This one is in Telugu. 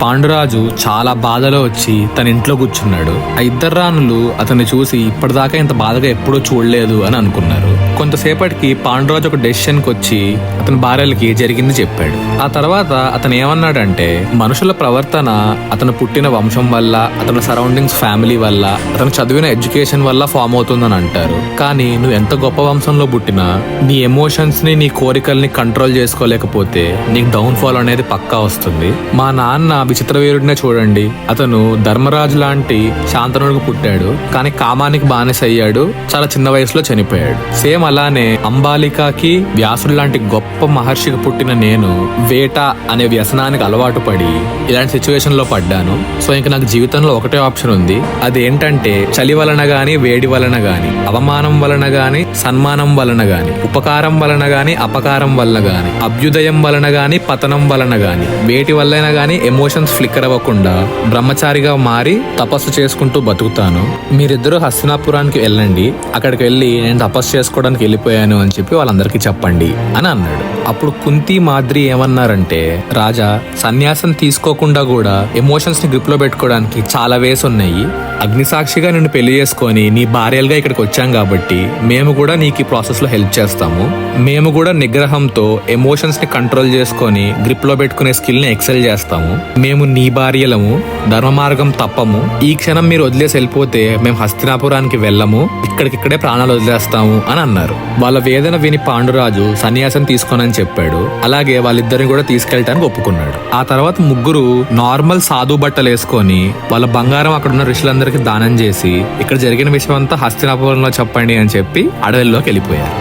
పాండురాజు చాలా బాధలో వచ్చి తన ఇంట్లో కూర్చున్నాడు. ఆ ఇద్దరు రాణులు అతన్ని చూసి ఇప్పటిదాకా ఇంత బాధగా ఎప్పుడూ చూడలేదు అని అనుకున్నారు. కొంతసేపటికి పాండురాజు ఒక డెసిషన్ కి వచ్చి అతని భార్యలకి జరిగింది చెప్పాడు. ఆ తర్వాత అతను ఏమన్నాడంటే, మనుషుల ప్రవర్తన అతను పుట్టిన వంశం వల్ల, అతని సరౌండింగ్స్ ఫ్యామిలీ వల్ల, అతను చదివిన ఎడ్యుకేషన్ వల్ల ఫామ్ అవుతుందని అంటారు. కానీ నువ్వు ఎంత గొప్ప వంశంలో పుట్టినా నీ ఎమోషన్స్ ని, నీ కోరికల్ని కంట్రోల్ చేసుకోలేకపోతే నీకు డౌన్ ఫాల్ అనేది పక్కా వస్తుంది. మా నాన్న విచిత్రవీరుడినే చూడండి. అతను ధర్మరాజు లాంటి శాంతనుడికి పుట్టాడు, కానీ కామానికి బానిస అయ్యాడు. చాలా చిన్న వయసులో చనిపోయాడు. సేమ్ అలానే అంబాలికకి వ్యాసుడు లాంటి గొప్ప మహర్షికి పుట్టిన నేను వేట అనే వ్యసనానికి అలవాటు పడి ఇలాంటి సిచ్యువేషన్ లో పడ్డాను. సో ఇంక నాకు జీవితంలో ఒకటే ఆప్షన్ ఉంది. అదేంటంటే చలి వలన గాని, వేడి వలన గాని, అవమానం వలన గాని, సన్మానం వలన గాని, ఉపకారం వలన గాని, అపకారం వలన గాని, అభ్యుదయం వలన గాని, పతనం వలన గాని, వేటి వల్లైనా గాని ఎమోషన్స్ ఫ్లిక్కర్ అవ్వకుండా బ్రహ్మచారిగా మారి తపస్సు చేసుకుంటూ బతుకుతాను. మీరిద్దరూ హస్తినాపురానికి వెళ్ళండి, అక్కడికి వెళ్ళి నేను తపస్సు చేసుకోవడానికి వెళ్ళిపోయాను అని చెప్పి వాళ్ళందరికీ చెప్పండి అని అన్నాడు. అప్పుడు కుంతి, మాద్రి ఏమన్నారంటే, రాజా, సన్యాసం తీసుకోకుండా కూడా ఎమోషన్స్ ని గ్రిప్ లో పెట్టుకోవడానికి చాలా వేస్ ఉన్నాయి. అగ్నిసాక్షిగా నిన్ను పెళ్లి చేసుకొని నీ భార్యలుగా ఇక్కడికి వచ్చాం కాబట్టి మేము కూడా నీకు ఈ ప్రాసెస్ లో హెల్ప్ చేస్తాము. మేము కూడా నిగ్రహంతో ఎమోషన్స్ ని కంట్రోల్ చేసుకొని గ్రిప్ లో పెట్టుకునే స్కిల్ ని ఎక్సెల్ చేస్తాము. మేము నీ భార్యలము, ధర్మ మార్గం తప్పము. ఈ క్షణం మీరు వదిలేసి వెళ్ళిపోతే మేము హస్తినాపురానికి వెళ్ళము, ఇక్కడికిక్కడే ప్రాణాలు వదిలేస్తాము అని అన్నారు. వాళ్ళ వేదన విని పాండురాజు సన్యాసం తీసుకోనని చెప్పాడు. అలాగే వాళ్ళిద్దరిని కూడా తీసుకెళ్ళటానికి ఒప్పుకున్నాడు. ఆ తర్వాత ముగ్గురు నార్మల్ సాధు బట్టలు వేసుకొని వాళ్ళ బంగారం అక్కడ ఉన్న ఋషులందరికీ దానం చేసి ఇక్కడ జరిగిన విషయం అంతా హస్తినాపురంలో చెప్పండి అని చెప్పి అడవిలోకి వెళ్ళిపోయారు.